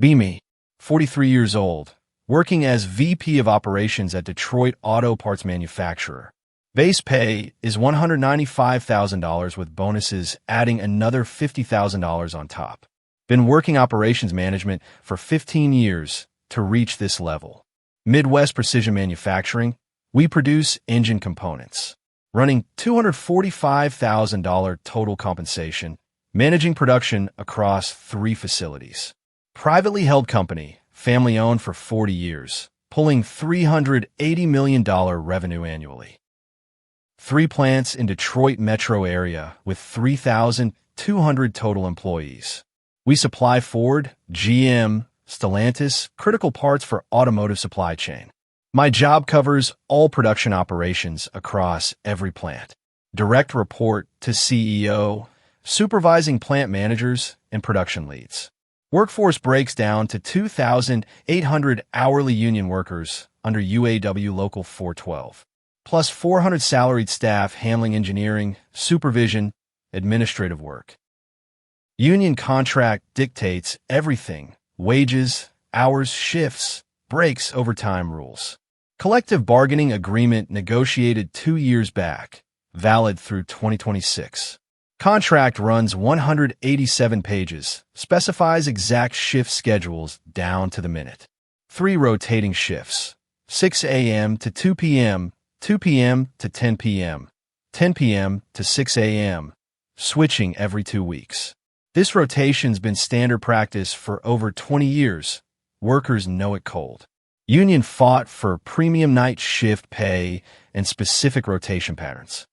Me, 43 years old, working as VP of Operations at Detroit auto parts manufacturer. Base pay is $195,000 with bonuses adding another $50,000 on top. Been working operations management for 15 years to reach this level. Midwest Precision Manufacturing, we produce engine components. Running $245,000 total compensation, managing production across 3 facilities. Privately held company, family-owned for 40 years, pulling $380 million revenue annually. 3 plants in Detroit metro area with 3,200 total employees. We supply Ford, GM, Stellantis, critical parts for automotive supply chain. My job covers all production operations across every plant. Direct report to CEO, supervising plant managers and production leads. Workforce breaks down to 2,800 hourly union workers under UAW Local 412, plus 400 salaried staff handling engineering, supervision, administrative work. Union contract dictates everything: wages, hours, shifts, breaks, overtime rules. Collective bargaining agreement negotiated 2 years back, valid through 2026. Contract runs 187 pages, specifies exact shift schedules down to the minute. 3 rotating shifts, 6 a.m. to 2 p.m., 2 p.m. to 10 p.m., 10 p.m. to 6 a.m., switching every 2 weeks. This rotation's been standard practice for over 20 years. Workers know it cold. Union fought for premium night shift pay and specific rotation patterns.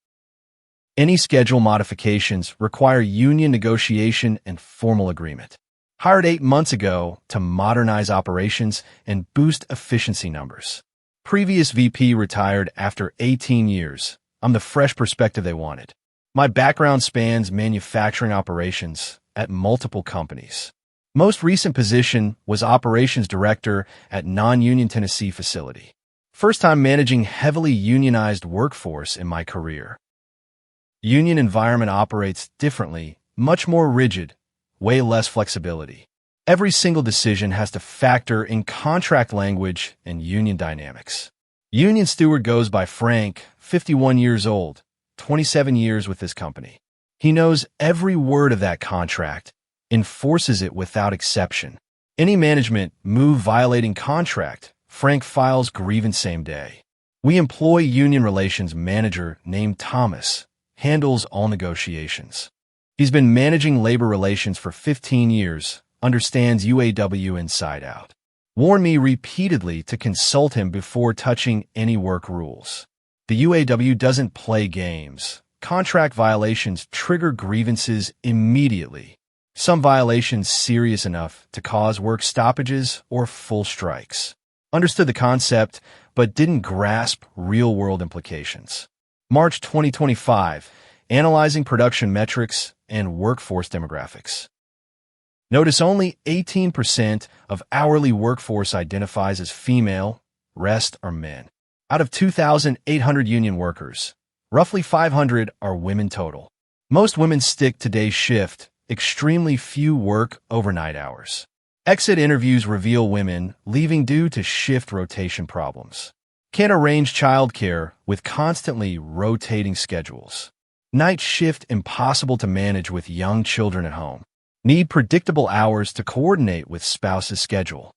Any schedule modifications require union negotiation and formal agreement. Hired 8 months ago to modernize operations and boost efficiency numbers. Previous VP retired after 18 years. I'm the fresh perspective they wanted. My background spans manufacturing operations at multiple companies. Most recent position was operations director at non-union Tennessee facility. First time managing heavily unionized workforce in my career. Union environment operates differently, much more rigid, way less flexibility. Every single decision has to factor in contract language and union dynamics. Union steward goes by Frank, 51 years old, 27 years with this company. He knows every word of that contract, enforces it without exception. Any management move violating contract, Frank files grievance same day. We employ union relations manager named Thomas, handles all negotiations. He's been managing labor relations for 15 years, understands UAW inside out. Warned me repeatedly to consult him before touching any work rules. The UAW doesn't play games. Contract violations trigger grievances immediately. Some violations serious enough to cause work stoppages or full strikes. Understood the concept, but didn't grasp real-world implications. March 2025, analyzing production metrics and workforce demographics. Notice only 18% of hourly workforce identifies as female, rest are men. Out of 2,800 union workers, roughly 500 are women total. Most women stick to day shift, extremely few work overnight hours. Exit interviews reveal women leaving due to shift rotation problems. Can't arrange childcare with constantly rotating schedules. Night shift impossible to manage with young children at home. Need predictable hours to coordinate with spouse's schedule.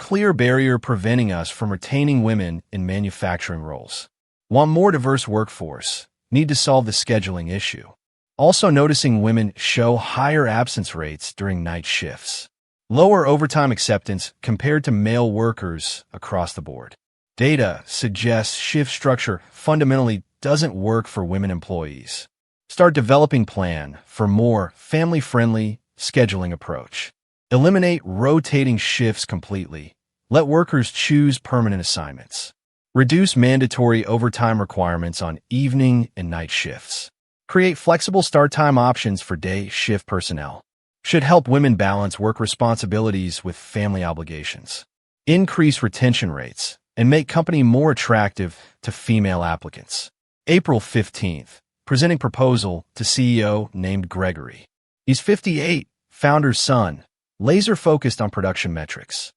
Clear barrier preventing us from retaining women in manufacturing roles. Want more diverse workforce. Need to solve the scheduling issue. Also noticing women show higher absence rates during night shifts. Lower overtime acceptance compared to male workers across the board. Data suggests shift structure fundamentally doesn't work for women employees. Start developing plan for more family-friendly scheduling approach. Eliminate rotating shifts completely. Let workers choose permanent assignments. Reduce mandatory overtime requirements on evening and night shifts. Create flexible start time options for day shift personnel. Should help women balance work responsibilities with family obligations. Increase retention rates and make company more attractive to female applicants. April 15th, presenting proposal to CEO named Gregory. He's 58, founder's son, laser-focused on production metrics.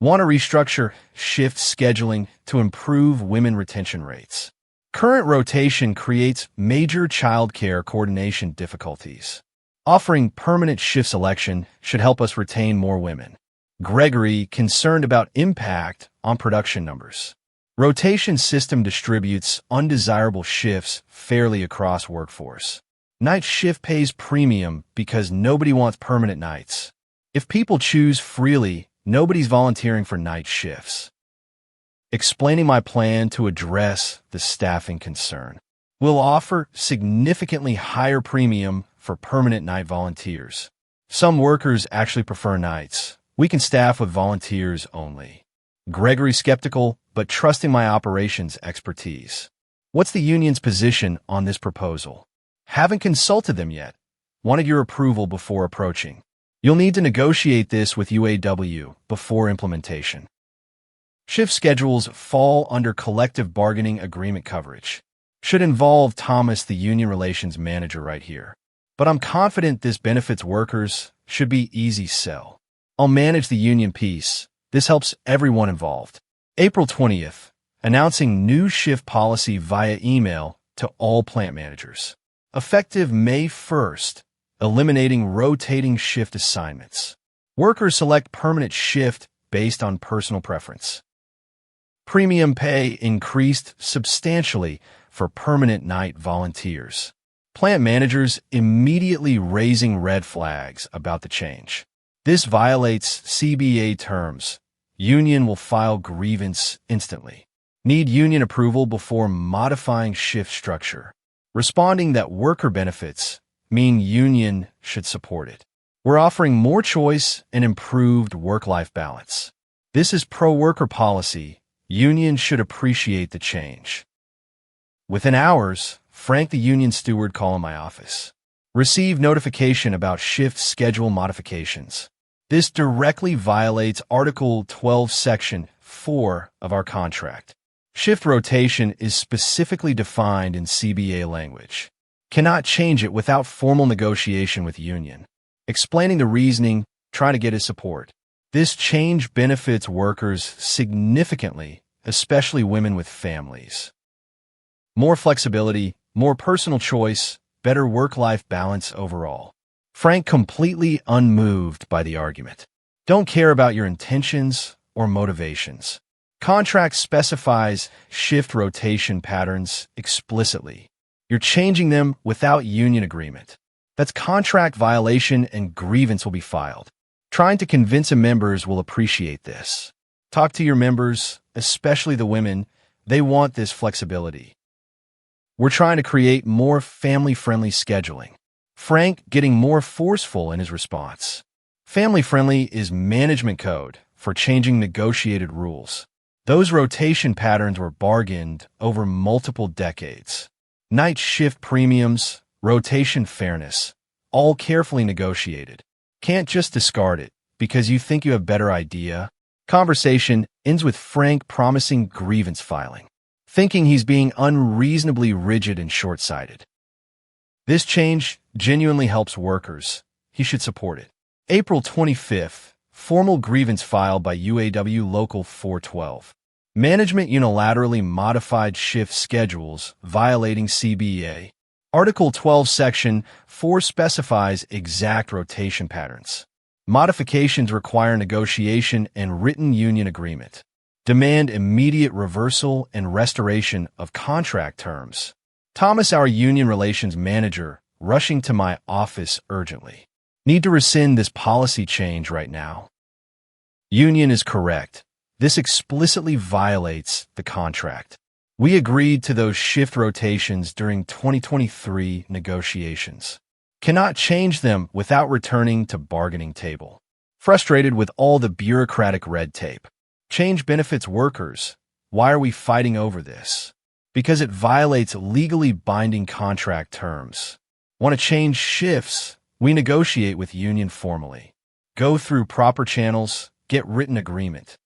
Want to restructure shift scheduling to improve women retention rates. Current rotation creates major childcare coordination difficulties. Offering permanent shift selection should help us retain more women. Gregory, concerned about impact on production numbers. Rotation system distributes undesirable shifts fairly across workforce. Night shift pays premium because nobody wants permanent nights. If people choose freely, nobody's volunteering for night shifts. Explaining my plan to address the staffing concern. We'll offer significantly higher premium for permanent night volunteers. Some workers actually prefer nights. We can staff with volunteers only. Gregory, skeptical, but trusting my operations expertise. What's the union's position on this proposal? Haven't consulted them yet. Wanted your approval before approaching. You'll need to negotiate this with UAW before implementation. Shift schedules fall under collective bargaining agreement coverage. Should involve Thomas, the union relations manager, right here. But I'm confident this benefits workers. Should be easy sell. I'll manage the union piece. This helps everyone involved. April 20th, announcing new shift policy via email to all plant managers. Effective May 1st, eliminating rotating shift assignments. Workers select permanent shift based on personal preference. Premium pay increased substantially for permanent night volunteers. Plant managers immediately raising red flags about the change. This violates CBA terms. Union will file grievance instantly. Need union approval before modifying shift structure. Responding that worker benefits mean union should support it. We're offering more choice and improved work-life balance. This is pro-worker policy. Union should appreciate the change. Within hours, Frank, the union steward, call in my office. Receive notification about shift schedule modifications. This directly violates Article 12, Section 4 of our contract. Shift rotation is specifically defined in CBA language. Cannot change it without formal negotiation with union. Explaining the reasoning, try to get his support. This change benefits workers significantly, especially women with families. More flexibility, more personal choice, better work-life balance overall. Frank, completely unmoved by the argument. Don't care about your intentions or motivations. Contract specifies shift rotation patterns explicitly. You're changing them without union agreement. That's contract violation and grievance will be filed. Trying to convince members will appreciate this. Talk to your members, especially the women. They want this flexibility. We're trying to create more family-friendly scheduling. Frank getting more forceful in his response. Family-friendly is management code for changing negotiated rules. Those rotation patterns were bargained over multiple decades. Night shift premiums, rotation fairness, all carefully negotiated. Can't just discard it because you think you have a better idea. Conversation ends with Frank promising grievance filing, thinking he's being unreasonably rigid and short-sighted. This change genuinely helps workers. He should support it. April 25th, formal grievance filed by UAW Local 412. Management unilaterally modified shift schedules, violating CBA. Article 12, Section 4 specifies exact rotation patterns. Modifications require negotiation and written union agreement. Demand immediate reversal and restoration of contract terms. Thomas, our union relations manager, rushing to my office urgently. Need to rescind this policy change right now. Union is correct. This explicitly violates the contract. We agreed to those shift rotations during 2023 negotiations. Cannot change them without returning to bargaining table. Frustrated with all the bureaucratic red tape. Change benefits workers. Why are we fighting over this? Because it violates legally binding contract terms. Want to change shifts? We negotiate with union formally. Go through proper channels, get written agreement.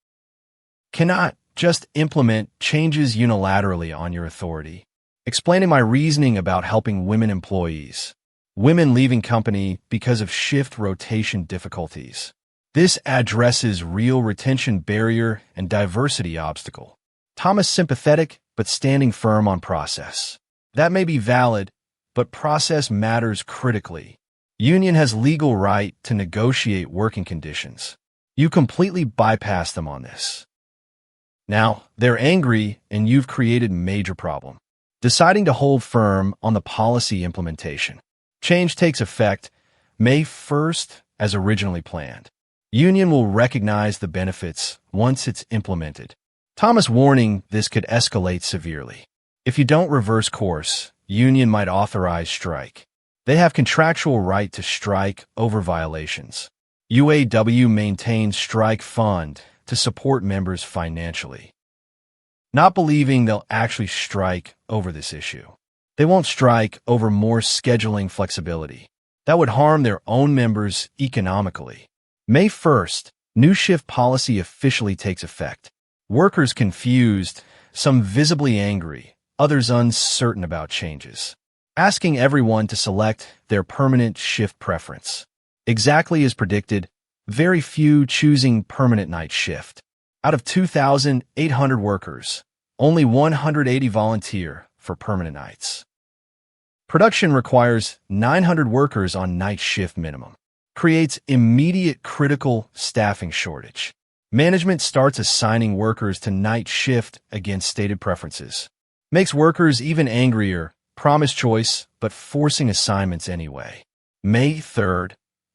Cannot just implement changes unilaterally on your authority. Explaining my reasoning about helping women employees. women leaving company because of shift rotation difficulties. This addresses real retention barrier and diversity obstacle. Thomas sympathetic, but standing firm on process. That may be valid, but process matters critically. Union has legal right to negotiate working conditions. You completely bypass them on this. Now, they're angry and you've created major problem. Deciding to hold firm on the policy implementation. Change takes effect May 1st as originally planned. Union will recognize the benefits once it's implemented. Thomas warning this could escalate severely. If you don't reverse course, Union might authorize strike. They have contractual right to strike over violations. UAW maintains strike fund to support members financially. Not believing they'll actually strike over this issue. They won't strike over more scheduling flexibility. That would harm their own members economically. May 1st, new shift policy officially takes effect. Workers confused, some visibly angry, others uncertain about changes. Asking everyone to select their permanent shift preference. Exactly as predicted, very few choosing permanent night shift. Out of 2,800 workers, only 180 volunteer for permanent nights. Production requires 900 workers on night shift minimum. Creates immediate critical staffing shortage. Management starts assigning workers to night shift against stated preferences. Makes workers even angrier, promise choice, but forcing assignments anyway. May 3rd,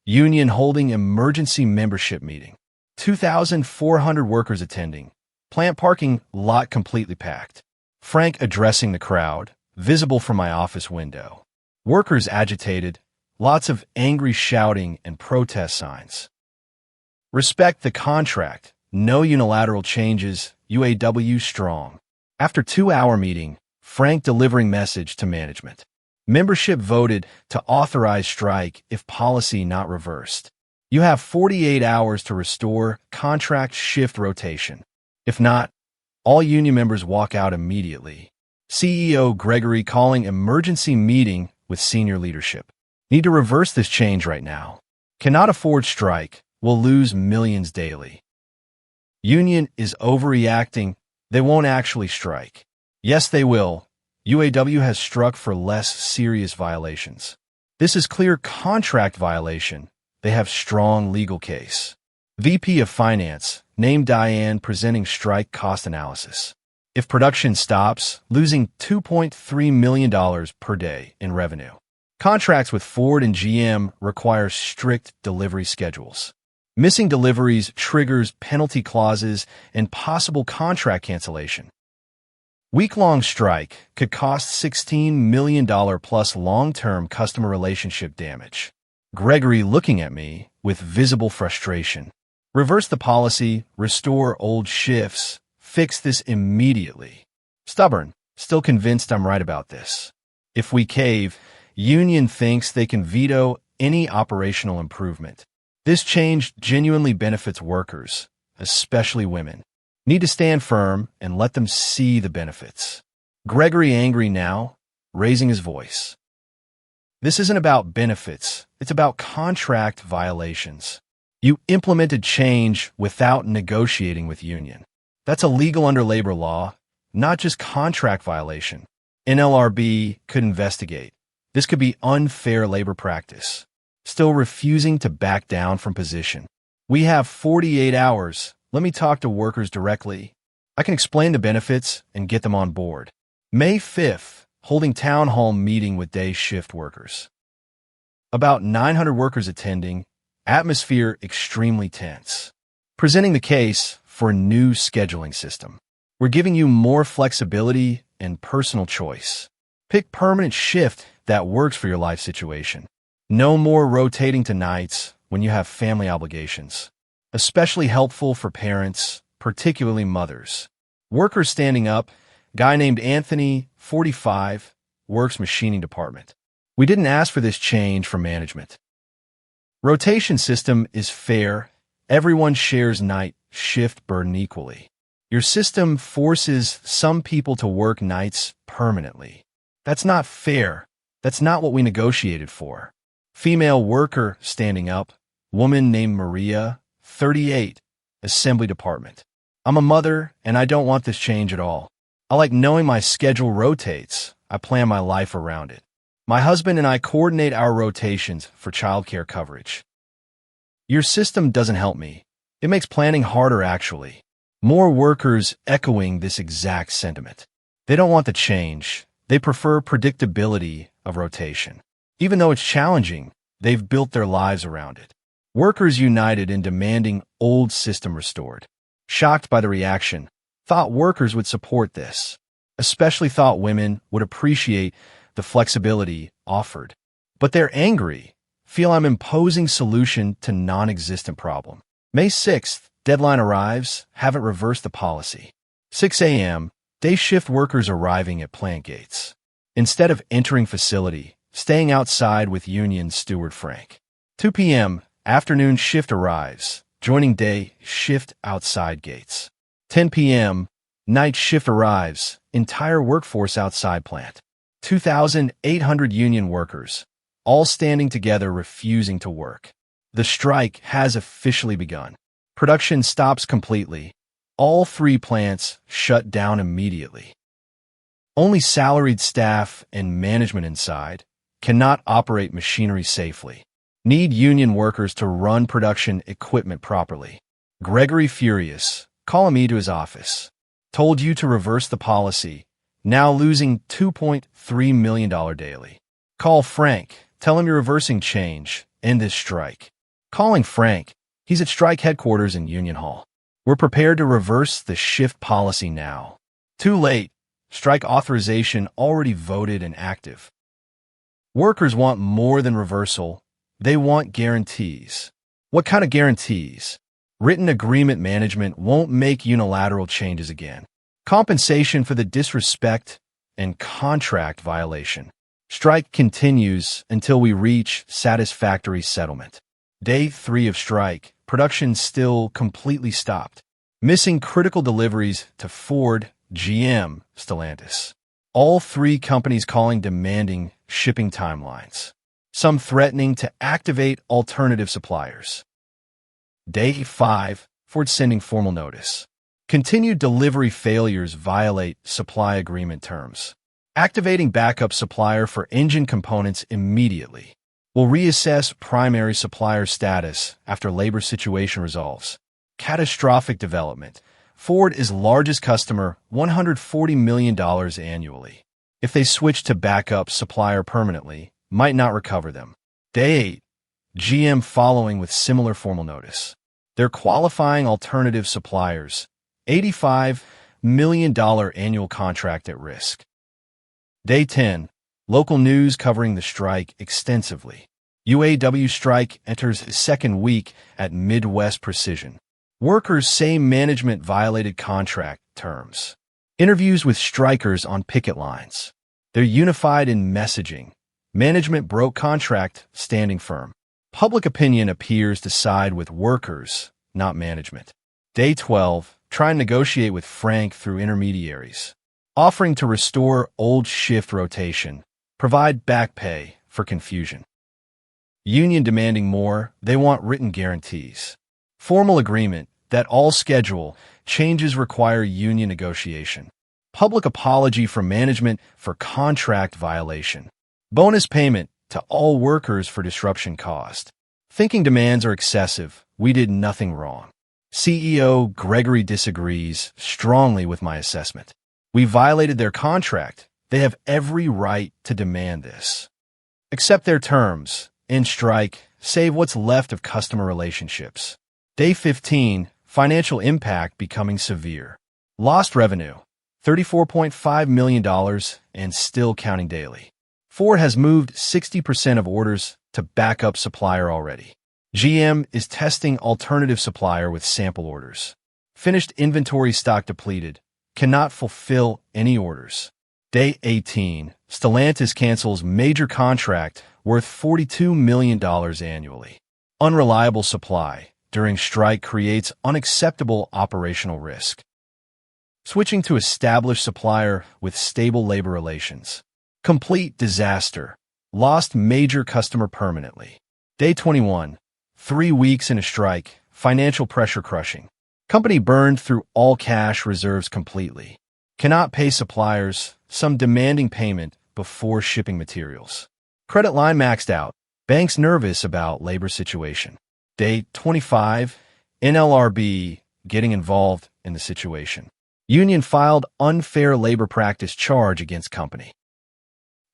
Union holding emergency membership meeting. 2,400 workers attending. Plant parking lot completely packed. Frank addressing the crowd, visible from my office window. Workers agitated, lots of angry shouting and protest signs. Respect the contract, no unilateral changes, UAW strong. After 2-hour meeting, Frank delivering message to management. Membership voted to authorize strike if policy not reversed. You have 48 hours to restore contract shift rotation. If not, all union members walk out immediately. CEO Gregory calling emergency meeting with senior leadership. Need to reverse this change right now. Cannot afford strike. Will lose millions daily. Union is overreacting. They won't actually strike. Yes, they will. UAW has struck for less serious violations. This is clear contract violation. They have strong legal case. VP of Finance, named Diane, presenting strike cost analysis. If production stops, losing $2.3 million per day in revenue. Contracts with Ford and GM require strict delivery schedules. Missing deliveries triggers penalty clauses and possible contract cancellation. Week-long strike could cost $16 million plus long-term customer relationship damage. Gregory looking at me with visible frustration. Reverse the policy, restore old shifts, fix this immediately. Stubborn, still convinced I'm right about this. If we cave, Union thinks they can veto any operational improvement. This change genuinely benefits workers, especially women. Need to stand firm and let them see the benefits. Gregory angry now, raising his voice. This isn't about benefits, it's about contract violations. You implemented change without negotiating with union. That's illegal under labor law, not just contract violation. NLRB could investigate. This could be unfair labor practice. Still refusing to back down from position. We have 48 hours. Let me talk to workers directly. I can explain the benefits and get them on board. May 5th, holding town hall meeting with day shift workers. About 900 workers attending, atmosphere extremely tense. Presenting the case for a new scheduling system. We're giving you more flexibility and personal choice. Pick permanent shift that works for your life situation. No more rotating to nights when you have family obligations. Especially helpful for parents, particularly mothers. Workers standing up, guy named Anthony, 45, works machining department. We didn't ask for this change from management. Rotation system is fair. Everyone shares night shift burden equally. Your system forces some people to work nights permanently. That's not fair. That's not what we negotiated for. Female worker standing up. Woman named Maria, 38, Assembly Department. I'm a mother, and I don't want this change at all. I like knowing my schedule rotates. I plan my life around it. My husband and I coordinate our rotations for childcare coverage. Your system doesn't help me. It makes planning harder, actually. More workers echoing this exact sentiment. They don't want the change. They prefer predictability of rotation. Even though it's challenging, they've built their lives around it. Workers united in demanding old system restored. Shocked by the reaction, thought workers would support this. Especially thought women would appreciate the flexibility offered. But they're angry, feel I'm imposing solution to non-existent problem. May 6th, deadline arrives, haven't reversed the policy. 6 a.m., day shift workers arriving at plant gates. Instead of entering facility, staying outside with union steward Frank. 2 p.m., afternoon shift arrives, joining day shift outside gates. 10 p.m., night shift arrives, entire workforce outside plant. 2,800 union workers, all standing together refusing to work. The strike has officially begun. Production stops completely. All 3 plants shut down immediately. Only salaried staff and management inside cannot operate machinery safely. Need union workers to run production equipment properly. Gregory furious, calling me to his office. Told you to reverse the policy. Now losing $2.3 million daily. Call Frank. Tell him you're reversing change. End this strike. Calling Frank. He's at strike headquarters in Union Hall. We're prepared to reverse the shift policy now. Too late. Strike authorization already voted and active. Workers want more than reversal. They want guarantees. What kind of guarantees? Written agreement management won't make unilateral changes again. Compensation for the disrespect and contract violation. Strike continues until we reach satisfactory settlement. Day 3 of strike, production still completely stopped. Missing critical deliveries to Ford, GM, Stellantis. All 3 companies calling demanding shipping timelines. Some threatening to activate alternative suppliers. Day 5, Ford sending formal notice. Continued delivery failures violate supply agreement terms. Activating backup supplier for engine components immediately. Will reassess primary supplier status after labor situation resolves. Catastrophic development. Ford is largest customer, $140 million annually. If they switch to backup supplier permanently, might not recover them. Day 8. GM following with similar formal notice. They're qualifying alternative suppliers. $85 million annual contract at risk. Day 10. Local news covering the strike extensively. UAW strike enters its 2nd week at Midwest Precision. Workers say management violated contract terms. Interviews with strikers on picket lines. They're unified in messaging. Management broke contract, standing firm. Public opinion appears to side with workers, not management. Day 12. Try and negotiate with Frank through intermediaries. Offering to restore old shift rotation. Provide back pay for confusion. Union demanding more. They want written guarantees. Formal agreement that all schedule changes require union negotiation. Public apology from management for contract violation. Bonus payment to all workers for disruption caused. Thinking demands are excessive. We did nothing wrong. CEO Gregory disagrees strongly with my assessment. We violated their contract. They have every right to demand this. Accept their terms. End strike. Save what's left of customer relationships. Day 15. Financial impact becoming severe. Lost revenue. $34.5 million and still counting daily. Ford has moved 60% of orders to backup supplier already. GM is testing alternative supplier with sample orders. Finished inventory stock depleted. Cannot fulfill any orders. Day 18. Stellantis cancels major contract worth $42 million annually. Unreliable supply during strike creates unacceptable operational risk. Switching to established supplier with stable labor relations. Complete disaster. Lost major customer permanently. Day 21. 3 weeks in a strike. Financial pressure crushing. Company burned through all cash reserves completely. Cannot pay suppliers, some demanding payment before shipping materials. Credit line maxed out. Banks nervous about labor situation. Day 25. NLRB getting involved in the situation. Union filed unfair labor practice charge against company.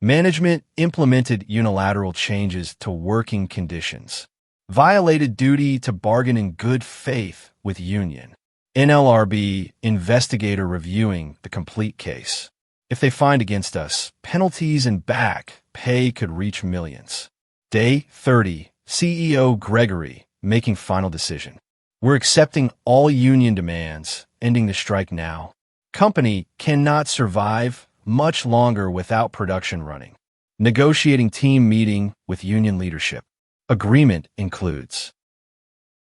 Management implemented unilateral changes to working conditions. Violated duty to bargain in good faith with union. NLRB investigator reviewing the complete case. If they find against us, penalties and back pay could reach millions. Day 30. CEO Gregory making final decision. We're accepting all union demands, ending the strike now. Company cannot survive much longer without production running. Negotiating team meeting with union leadership. Agreement includes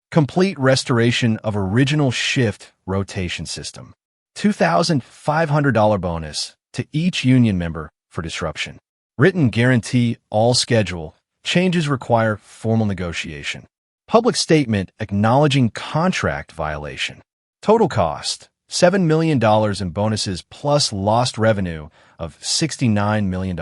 complete restoration of original shift rotation system. $2,500 bonus to each union member for disruption. Written guarantee all schedule. Changes require formal negotiation. Public statement acknowledging contract violation. Total cost, $7 million in bonuses plus lost revenue of $69 million.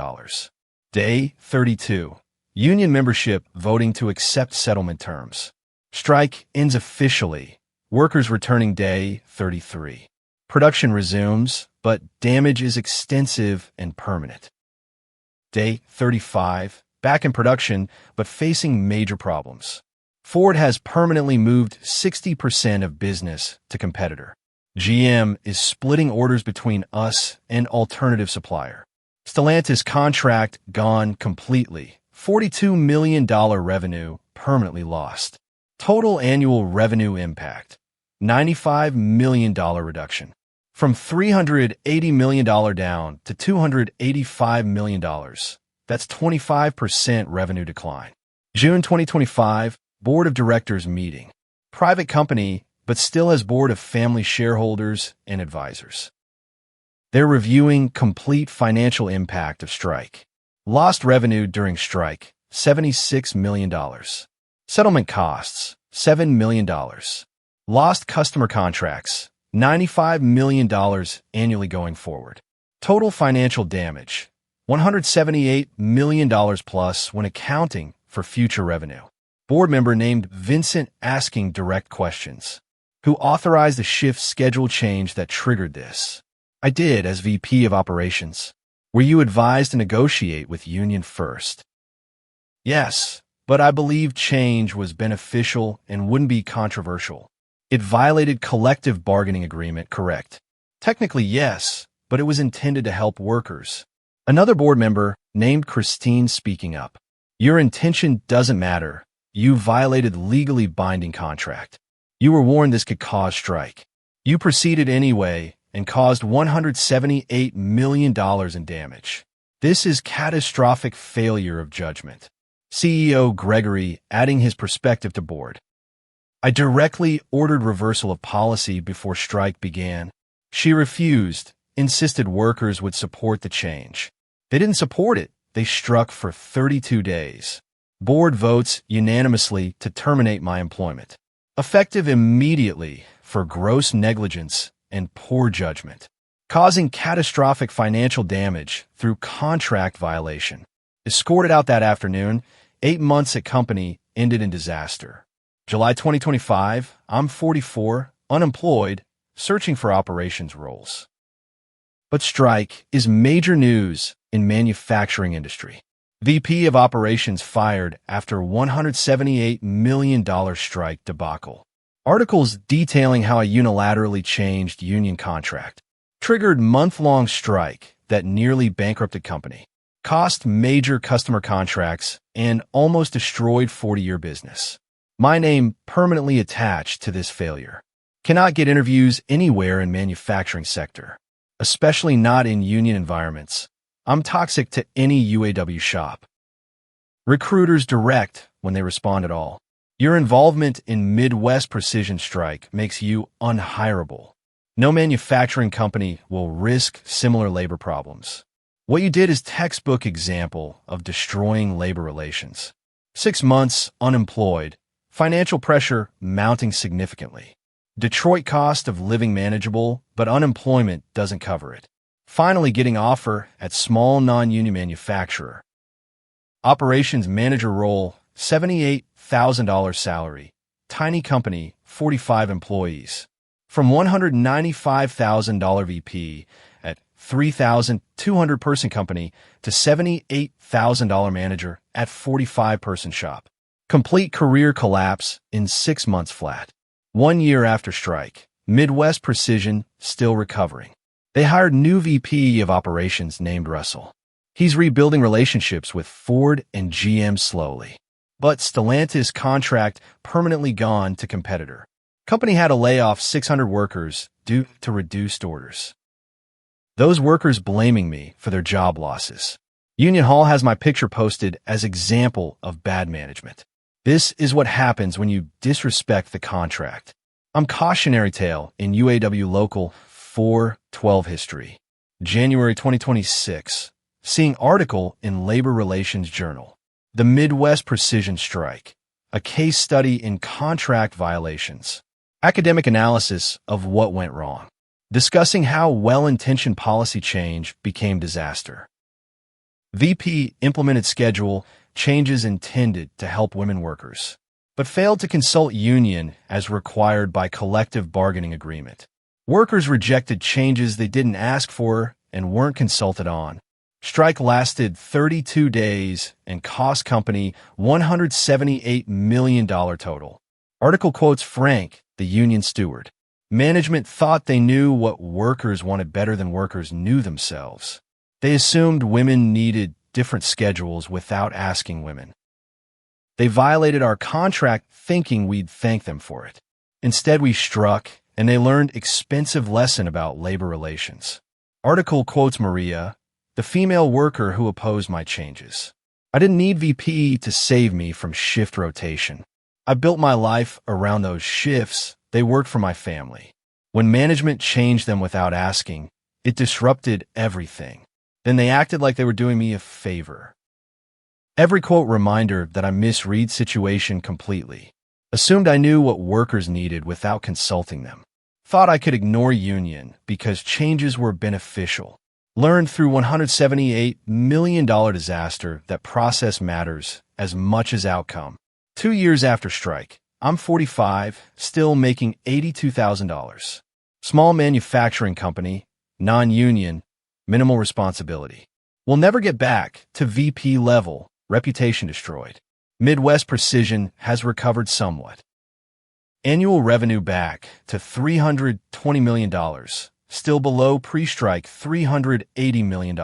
Day 32. Union membership voting to accept settlement terms. Strike ends officially. Workers returning day 33. Production resumes, but damage is extensive and permanent. Day 35. Back in production, but facing major problems. Ford has permanently moved 60% of business to competitor. GM is splitting orders between us and alternative supplier. Stellantis contract gone completely. $42 million revenue permanently lost. Total annual revenue impact, $95 million reduction. From $380 million down to $285 million. That's 25% revenue decline. June 2025, Board of Directors meeting. Private company, but still has board of family shareholders and advisors. They're reviewing complete financial impact of strike. Lost revenue during strike, $76 million. Settlement costs, $7 million. Lost customer contracts, $95 million annually going forward. Total financial damage, $178 million plus when accounting for future revenue. Board member named Vincent asking direct questions. Who authorized the shift schedule change that triggered this? I did as VP of Operations. Were you advised to negotiate with union first? Yes, but I believe change was beneficial and wouldn't be controversial. It violated collective bargaining agreement, correct? Technically, yes, but it was intended to help workers. Another board member, named Christine, speaking up. Your intention doesn't matter. You violated legally binding contract. You were warned this could cause strike. You proceeded anyway and caused $178 million in damage. This is catastrophic failure of judgment. CEO Gregory adding his perspective to board. I directly ordered reversal of policy before strike began. She refused, insisted workers would support the change. They didn't support it. They struck for 32 days. Board votes unanimously to terminate my employment. Effective immediately for gross negligence and poor judgment, causing catastrophic financial damage through contract violation. Escorted out that afternoon, 8 months at company ended in disaster. July 2025, I'm 44, unemployed, searching for operations roles. But strike is major news in manufacturing industry. VP of Operations fired after $178 million strike debacle. Articles detailing how I unilaterally changed union contract. Triggered month-long strike that nearly bankrupted company. Cost major customer contracts and almost destroyed 40-year business. My name permanently attached to this failure. Cannot get interviews anywhere in manufacturing sector, especially not in union environments. I'm toxic to any UAW shop. Recruiters direct when they respond at all. Your involvement in Midwest precision strike makes you unhireable. No manufacturing company will risk similar labor problems. What you did is textbook example of destroying labor relations. 6 months unemployed, financial pressure mounting significantly. Detroit cost of living manageable, but unemployment doesn't cover it. Finally getting offer at small non-union manufacturer. Operations manager role, $78,000 salary. Tiny company, 45 employees. From $195,000 VP at 3,200 person company to $78,000 manager at 45-person shop. Complete career collapse in 6 months flat. 1 year after strike, Midwest Precision still recovering. They hired new VP of operations named Russell. He's rebuilding relationships with Ford and GM slowly. But Stellantis contract permanently gone to competitor. Company had to lay off 600 workers due to reduced orders. Those workers blaming me for their job losses. Union Hall has my picture posted as example of bad management. This is what happens when you disrespect the contract. I'm cautionary tale in UAW Local 412 history. January 2026. Seeing article in Labor Relations Journal. The Midwest Precision Strike. A case study in contract violations. Academic analysis of what went wrong. Discussing how well-intentioned policy change became disaster. VP implemented schedule changes intended to help women workers, but failed to consult union as required by collective bargaining agreement. Workers rejected changes they didn't ask for and weren't consulted on. Strike lasted 32 days and cost company $178 million total. Article quotes Frank, the union steward. Management thought they knew what workers wanted better than workers knew themselves. They assumed women needed different schedules without asking women. They violated our contract thinking we'd thank them for it. Instead, we struck, and they learned expensive lesson about labor relations. Article quotes Maria, the female worker who opposed my changes. I didn't need VP to save me from shift rotation. I built my life around those shifts. They worked for my family. When management changed them without asking, it disrupted everything. Then they acted like they were doing me a favor. Every quote reminder that I misread situation completely. Assumed I knew what workers needed without consulting them. Thought I could ignore union because changes were beneficial. Learned through $178 million disaster that process matters as much as outcome. 2 years after strike, I'm 45, still making $82,000. Small manufacturing company, non-union, minimal responsibility. We'll never get back to VP level, reputation destroyed. Midwest Precision has recovered somewhat. Annual revenue back to $320 million, still below pre-strike $380 million.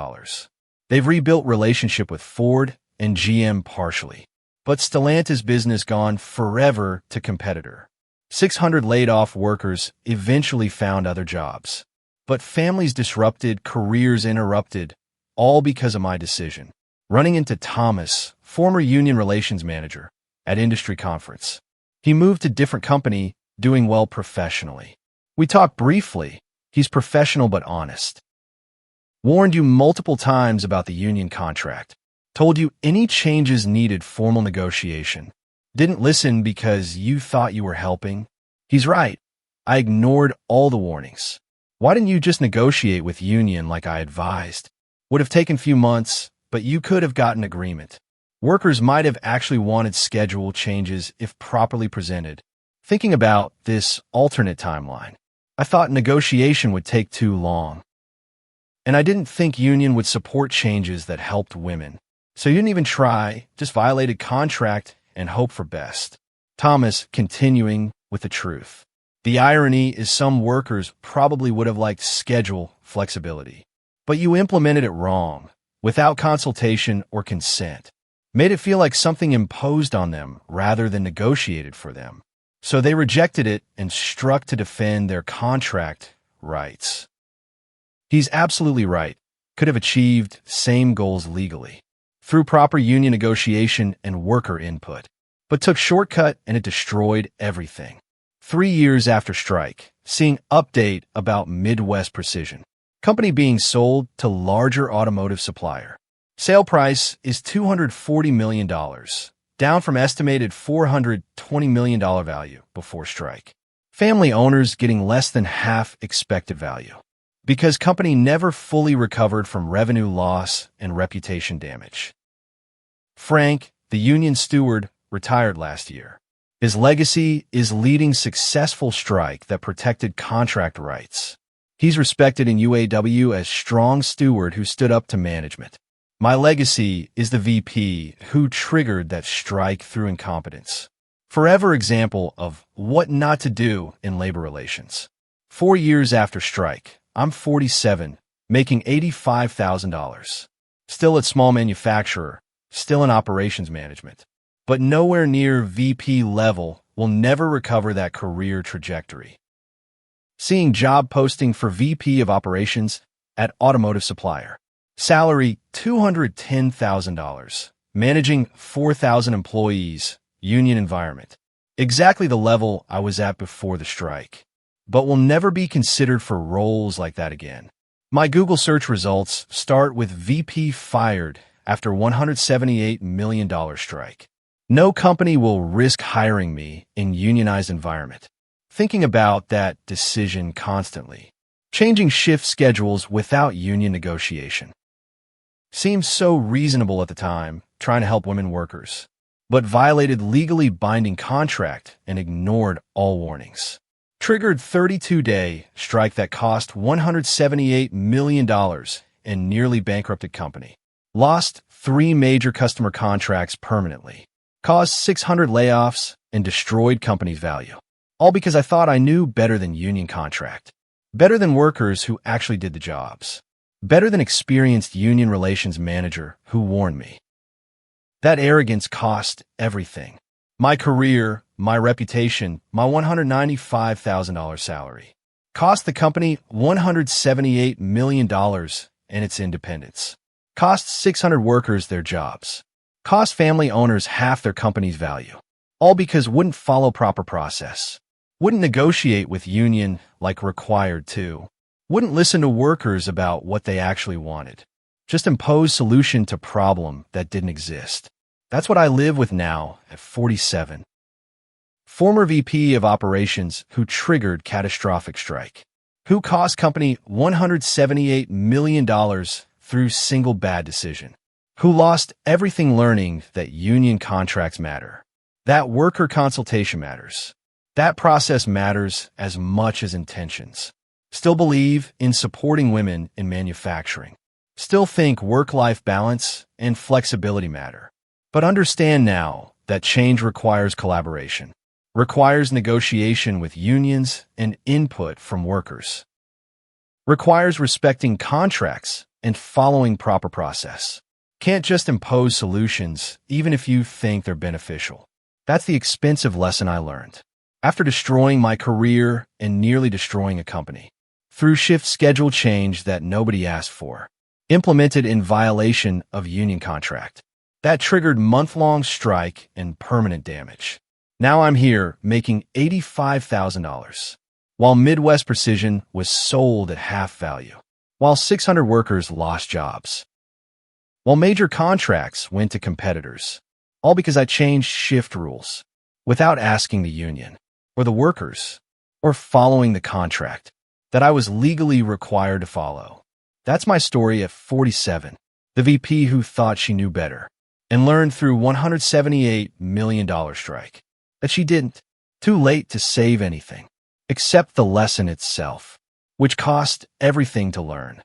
They've rebuilt relationship with Ford and GM partially. But Stellantis business gone forever to competitor. 600 laid-off workers eventually found other jobs. But families disrupted, careers interrupted, all because of my decision. Running into Thomas, former union relations manager, at industry conference. He moved to different company, doing well professionally. We talked briefly. He's professional but honest. Warned you multiple times about the union contract. Told you any changes needed formal negotiation. Didn't listen because you thought you were helping. He's right. I ignored all the warnings. Why didn't you just negotiate with union like I advised? Would have taken few months, but you could have gotten agreement. Workers might have actually wanted schedule changes if properly presented. Thinking about this alternate timeline, I thought negotiation would take too long. And I didn't think union would support changes that helped women. So you didn't even try, just violated contract and hope for best. Thomas continuing with the truth. The irony is some workers probably would have liked schedule flexibility. But you implemented it wrong, without consultation or consent. Made it feel like something imposed on them rather than negotiated for them. So they rejected it and struck to defend their contract rights. He's absolutely right. Could have achieved same goals legally. Through proper union negotiation and worker input, but took shortcut and it destroyed everything. 3 years after strike, seeing update about Midwest Precision. Company being sold to larger automotive supplier. Sale price is $240 million, down from estimated $420 million value before strike. Family owners getting less than half expected value because company never fully recovered from revenue loss and reputation damage. Frank, the union steward, retired last year. His legacy is leading successful strike that protected contract rights. He's respected in UAW as strong steward who stood up to management. My legacy is the VP who triggered that strike through incompetence. Forever example of what not to do in labor relations. 4 years after strike, I'm 47, making $85,000. Still at small manufacturer, still in operations management, but nowhere near VP level, will never recover that career trajectory. Seeing job posting for VP of operations at automotive supplier. Salary $210,000. Managing 4,000 employees, union environment. Exactly the level I was at before the strike, but will never be considered for roles like that again. My Google search results start with VP fired after $178 million strike. No company will risk hiring me in unionized environment. Thinking about that decision constantly. Changing shift schedules without union negotiation. Seems so reasonable at the time, trying to help women workers, but violated legally binding contract and ignored all warnings. Triggered 32-day strike that cost $178 million and nearly bankrupted company. Lost 3 major customer contracts permanently. Caused 600 layoffs and destroyed company's value. All because I thought I knew better than union contract. Better than workers who actually did the jobs. Better than experienced union relations manager who warned me. That arrogance cost everything. My career, my reputation, my $195,000 salary. Cost the company $178 million and its independence. Cost 600 workers their jobs. Cost family owners half their company's value. All because wouldn't follow proper process. Wouldn't negotiate with union like required to. Wouldn't listen to workers about what they actually wanted. Just impose solution to problem that didn't exist. That's what I live with now at 47. Former VP of operations who triggered catastrophic strike. Who cost company $178 million through single bad decision. Who lost everything learning that union contracts matter. That worker consultation matters. That process matters as much as intentions. Still believe in supporting women in manufacturing. Still think work-life balance and flexibility matter. But understand now that change requires collaboration, requires negotiation with unions and input from workers, requires respecting contracts and following proper process. Can't just impose solutions even if you think they're beneficial. That's the expensive lesson I learned. After destroying my career and nearly destroying a company. Through shift schedule change that nobody asked for. Implemented in violation of union contract. That triggered month-long strike and permanent damage. Now I'm here making $85,000. While Midwest Precision was sold at half value. While 600 workers lost jobs. While major contracts went to competitors. All because I changed shift rules. Without asking the union. Or the workers. Or following the contract. That I was legally required to follow. That's my story at 47. The VP who thought she knew better. And learned through $178 million strike. That she didn't. Too late to save anything. Except the lesson itself. Which cost everything to learn.